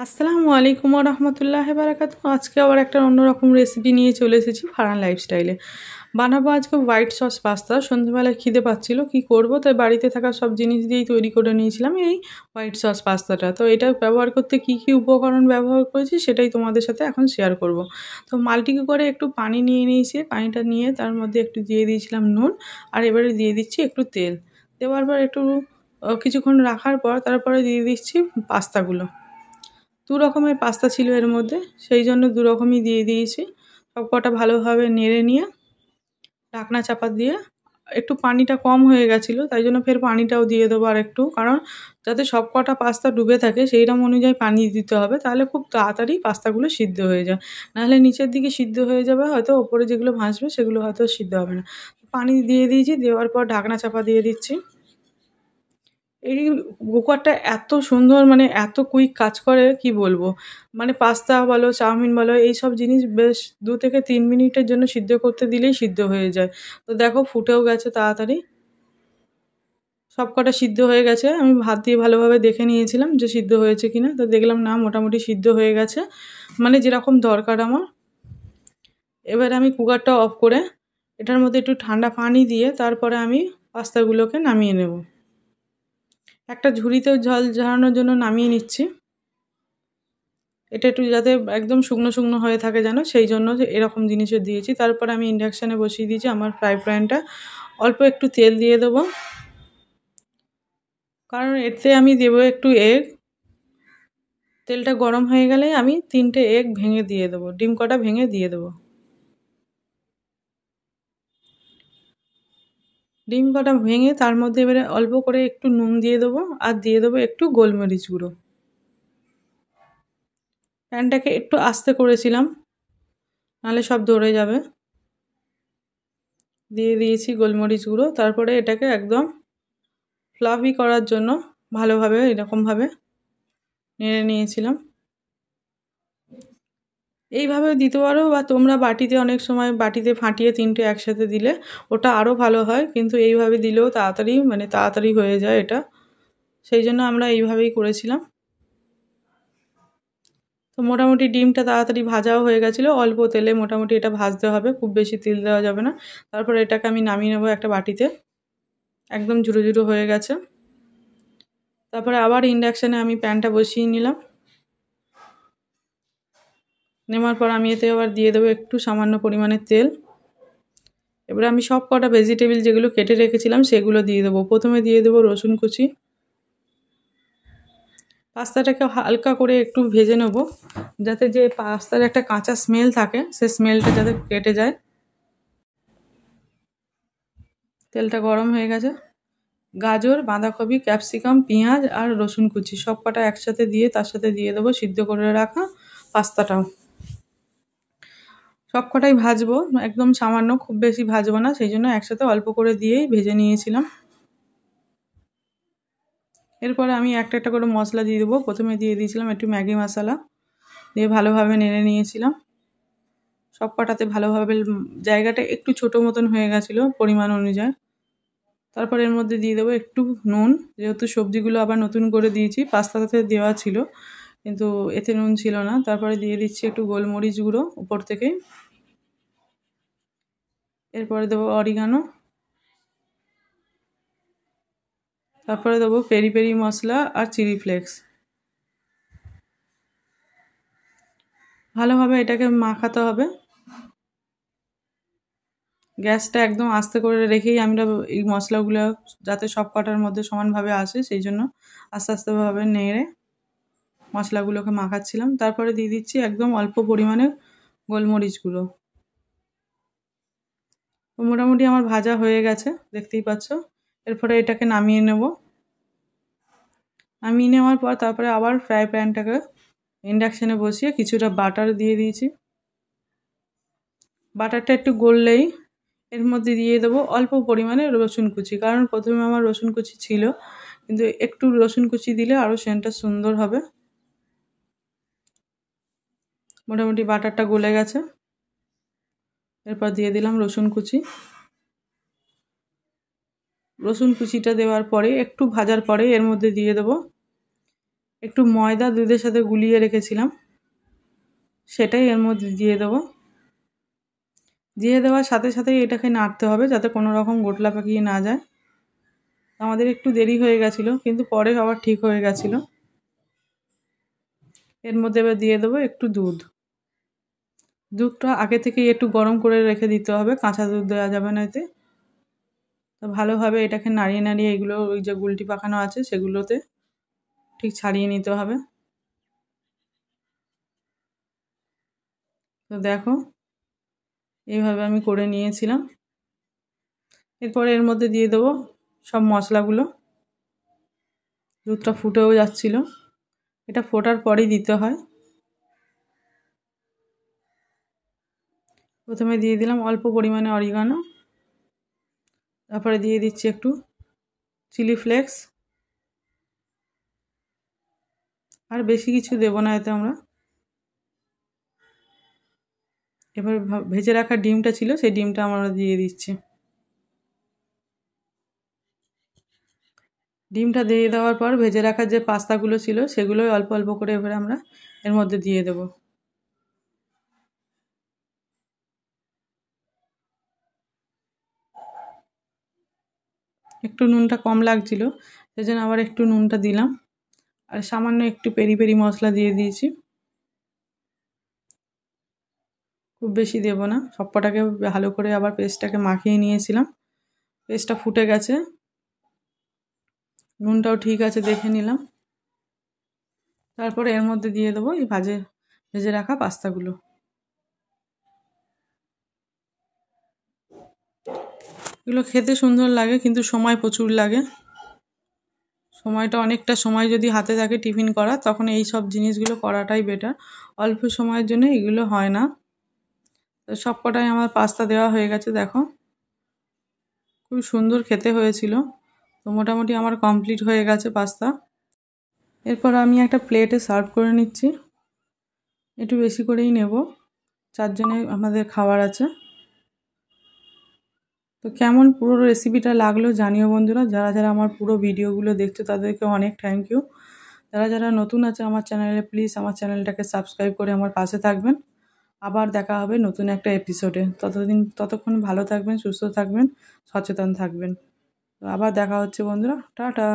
আসসালামু আলাইকুম ওয়া রাহমাতুল্লাহি ওয়া বারাকাতুহু। আজকে আবার একটা অন্যরকম রেসিপি নিয়ে চলে এসেছি ফারহান লাইফস্টাইলে। বানাবো আজকে হোয়াইট সস পাস্তা। সন্ধ্যাবেলায় খিদে পাচ্ছিল, কি করব, তাই বাড়িতে থাকা সব জিনিস দিয়েই তৈরি করে নিয়েছিলাম এই হোয়াইট সস পাস্তাটা। তো এটা ব্যবহার করতে কি কি উপকরণ ব্যবহার করেছি সেটাই তোমাদের সাথে এখন শেয়ার করব। তো মাল্টি কুকারে একটু পানি নিয়ে নিয়েছি, পানিটা নিয়ে তার মধ্যে একটু দিয়ে দিয়েছিলাম নুন, আর এবারে দিয়ে দিচ্ছি একটু তেল। দেওয়ার পর একটু কিছুক্ষণ রাখার পর তারপরে দিয়ে দিচ্ছি পাস্তাগুলো। দু রকমের পাস্তা ছিল এর মধ্যে, সেই জন্য দু রকমই দিয়ে দিয়েছি। সব কটা ভালোভাবে নেড়ে নিয়ে ঢাকনা চাপা দিয়ে, একটু পানিটা কম হয়ে গেছিলো তাই জন্য ফের পানিটাও দিয়ে দেবো আর একটু, কারণ যাতে সব কটা পাস্তা ডুবে থাকে সেই রকম অনুযায়ী পানি দিতে হবে, তাহলে খুব তাড়াতাড়ি পাস্তাগুলো সিদ্ধ হয়ে যায়। নাহলে নিচের দিকে সিদ্ধ হয়ে যাবে, হয়তো ওপরে যেগুলো ভাসবে সেগুলো হয়তো সিদ্ধ হবে না। পানি দিয়ে দিয়েছি, দেওয়ার পর ঢাকনা চাপা দিয়ে দিচ্ছি। এই কুকারটা এত সুন্দর, মানে এত কুইক কাজ করে কি বলবো। মানে পাস্তা বলো, চাউমিন বলো, এইসব জিনিস বেশ 2 থেকে 3 মিনিটের জন্য সিদ্ধ করতে দিলেই সিদ্ধ হয়ে যায়। তো দেখো ফুটেও গেছে তাড়াতাড়ি, সব কটা সিদ্ধ হয়ে গেছে। আমি ভাত দিয়ে ভালোভাবে দেখে নিয়েছিলাম যে সিদ্ধ হয়েছে কিনা, তো দেখলাম না, মোটামুটি সিদ্ধ হয়ে গেছে, মানে যেরকম দরকার আমার। এবার আমি কুকারটা অফ করে এটার মধ্যে একটু ঠান্ডা পানি দিয়ে তারপরে আমি পাস্তাগুলোকে নামিয়ে নেব। একটা ঝুড়িতেও জল ঝরানোর জন্য নামিয়ে নিচ্ছি। এটা একটু যাতে একদম শুকনো শুকনো হয়ে থাকে যেন, সেই জন্য এরকম জিনিসও দিয়েছি। তারপর আমি ইন্ডাকশানে বসিয়ে দিয়েছি আমার ফ্রাই প্যানটা। অল্প একটু তেল দিয়ে দেবো, কারণ এতে আমি দেবো একটু এগ। তেলটা গরম হয়ে গেলে আমি 3টে এগ ভেঙে দিয়ে দেবো, ডিম কটা ভেঙে দিয়ে দেবো। ডিম কটা ভেঙে তার মধ্যে এবারে অল্প করে একটু নুন দিয়ে দেবো, আর দিয়ে দেবো একটু গোলমরিচ গুঁড়ো। প্যানটাকে একটু আস্তে করেছিলাম, নাহলে সব ধরে যাবে। দিয়ে দিয়েছি গোলমরিচ গুঁড়ো। তারপরে এটাকে একদম ফ্লাফি করার জন্য ভালোভাবে এরকমভাবে নেড়ে নিয়েছিলাম। এইভাবেও দিতে পারো, বা তোমরা বাটিতে, অনেক সময় বাটিতে ফাটিয়ে 3টে একসাথে দিলে ওটা আরও ভালো হয়, কিন্তু এইভাবে দিলেও তাড়াতাড়ি, মানে তাড়াতাড়ি হয়ে যায় এটা, সেই জন্য আমরা এইভাবেই করেছিলাম। তো মোটামুটি ডিমটা তাড়াতাড়ি ভাজাও হয়ে গেছিলো, অল্প তেলে মোটামুটি এটা ভাজতে হবে, খুব বেশি তেল দেওয়া যাবে না। তারপরে এটাকে আমি নামিয়ে নেবো একটা বাটিতে, একদম ঝুরো ঝুরো হয়ে গেছে। তারপরে আবার ইন্ডাকশানে আমি প্যানটা বসিয়ে নিলাম। নেওয়ার পর আমি এতে আবার দিয়ে দেবো একটু সামান্য পরিমাণে তেল। এবারে আমি সব কটা ভেজিটেবল যেগুলো কেটে রেখেছিলাম সেগুলো দিয়ে দেবো। প্রথমে দিয়ে দেবো রসুন কুচি। পাস্তাটাকে হালকা করে একটু ভেজে নেব, যাতে যে পাস্তার একটা কাঁচা স্মেল থাকে সে স্মেলটা যাতে কেটে যায়। তেলটা গরম হয়ে গেছে। গাজর, বাঁধাকপি, ক্যাপসিকাম, পেঁয়াজ আর রসুন কুচি সব কটা একসাথে দিয়ে তার সাথে দিয়ে দেবো সিদ্ধ করে রাখা পাস্তাটাও। সব কটাই ভাজবো, একদম সামান্য, খুব বেশি ভাজবো না, সেই জন্য একসাথে অল্প করে দিয়েই ভেজে নিয়েছিলাম। এরপরে আমি একটা একটা করে মশলা দিয়ে দেবো। প্রথমে দিয়ে দিয়েছিলাম একটু ম্যাগি মশলা, দিয়ে ভালোভাবে নেড়ে নিয়েছিলাম। সব কটাতে ভালোভাবে জায়গাটা একটু ছোটো মতন হয়ে গেছিলো পরিমাণ অনুযায়ী। তারপর এর মধ্যে দিয়ে দেবো একটু নুন, যেহেতু সবজিগুলো আবার নতুন করে দিয়েছি, পাস্তাতে দেওয়া ছিল কিন্তু এতে নুন ছিল না। তারপরে দিয়ে দিচ্ছি একটু গোলমরিচ গুঁড়ো উপর থেকে। এরপরে দেবো অরিগানো। তারপরে দেবো পেরি পেরি মশলা আর চিলি ফ্লেক্স। ভালোভাবে এটাকে মাখাতে হবে। গ্যাসটা একদম আস্তে করে রেখেই আমরা এই মশলাগুলো যাতে সব কটার মধ্যে সমানভাবে আসে সেই জন্য আস্তে আস্তেভাবে নেড়ে মশলাগুলোকে মাখাচ্ছিলাম। তারপরে দিয়ে দিচ্ছি একদম অল্প পরিমাণে গোলমরিচ গুঁড়ো। তো মোটামুটি আমার ভাজা হয়ে গেছে, দেখতেই পাচ্ছ। এরপরে এটাকে নামিয়ে নেব। নামিয়ে নেওয়ার পর তারপরে আবার ফ্রাই প্যানটাকে ইন্ডাকশানে বসিয়ে কিছুটা বাটার দিয়ে দিয়েছি। বাটারটা একটু গললেই এর মধ্যে দিয়ে দেবো অল্প পরিমাণে রসুন কুচি, কারণ প্রথমে আমার রসুন কুচি ছিল, কিন্তু একটু রসুন কুচি দিলে আরও সেন্টটা সুন্দর হবে। মোটামুটি বাটারটা গলে গেছে। এরপর দিয়ে দিলাম রসুন কুচি। রসুন কুচিটা দেওয়ার পরে একটু ভাজার পরে এর মধ্যে দিয়ে দেবো একটু ময়দা দুধের সাথে গুলিয়ে রেখেছিলাম, সেটাই এর মধ্যে দিয়ে দেবো। দিয়ে দেওয়ার সাথে সাথেই এটাকে নাড়তে হবে যাতে কোনো রকম গোটলা পাকিয়ে না যায়। আমাদের একটু দেরি হয়ে গেছিলো, কিন্তু পরে আবার ঠিক হয়ে গেছিলো। এর মধ্যে এবার দিয়ে দেবো একটু দুধ। দুধটা আগে থেকেই একটু গরম করে রেখে দিতে হবে, কাঁচা দুধ দেওয়া যাবে না এতে। তো ভালোভাবে এটাকে নাড়িয়ে নাড়িয়ে এগুলো ওই যে গুলটি পাকানো আছে সেগুলোতে ঠিক ছাড়িয়ে নিতে হবে। তো দেখো এইভাবে আমি করে নিয়েছিলাম। এরপরে এর মধ্যে দিয়ে দেবো সব মশলাগুলো। দুধটা ফুটেও যাচ্ছিল, এটা ফোটার পরেই দিতে হয়। প্রথমে দিয়ে দিলাম অল্প পরিমাণে অরিগানো, তারপরে দিয়ে দিচ্ছি একটু চিলি ফ্লেক্স। আর বেশি কিছু দেবো না এতে আমরা। এবার ভেজে রাখা ডিমটা ছিল, সেই ডিমটা আমরা দিয়ে দিচ্ছি। ডিমটা দিয়ে দেওয়ার পর ভেজে রাখা যে পাস্তাগুলো ছিল সেগুলোই অল্প অল্প করে এবার আমরা এর মধ্যে দিয়ে দেব। একটু নুনটা কম লাগছিল, সেজন্য আবার একটু নুনটা দিলাম। আর সামান্য একটু পেরি পেরি মশলা দিয়ে দিয়েছি, খুব বেশি দেব না। সবকটাকে ভালো করে আবার পেস্টটাকে মাখিয়ে নিয়েছিলাম। পেস্টটা ফুটে গেছে, নুনটাও ঠিক আছে দেখে নিলাম। তারপরে এর মধ্যে দিয়ে দেবো এই ভেজে রাখা পাস্তাগুলো। এগুলো খেতে সুন্দর লাগে, কিন্তু সময় প্রচুর লাগে। সময়টা অনেকটা সময় যদি হাতে থাকে টিফিন করা, তখন এই সব জিনিসগুলো করাটাই বেটার। অল্প সময়ের জন্য এগুলো হয় না। তো সব কটাই আমার পাস্তা দেওয়া হয়ে গেছে, দেখো খুব সুন্দর খেতে হয়েছিল। তো মোটামুটি আমার কমপ্লিট হয়ে গেছে পাস্তা। এরপর আমি একটা প্লেটে সার্ভ করে নিচ্ছি। একটু বেশি করেই নেব, 4 জনের আমাদের খাবার আছে। তো কেমন পুরো রেসিপিটা লাগলো জানিও বন্ধুরা। যারা যারা আমার পুরো ভিডিওগুলো দেখছো তাদেরকে অনেক থ্যাংক ইউ। যারা যারা নতুন আছে আমার চ্যানেলে, প্লিজ আমার চ্যানেলটাকে সাবস্ক্রাইব করে আমার পাশে থাকবেন। আবার দেখা হবে নতুন একটা এপিসোডে। ততক্ষণ ভালো থাকবেন, সুস্থ থাকবেন, সচেতন থাকবেন। তো আবার দেখা হচ্ছে বন্ধুরা, টাটা।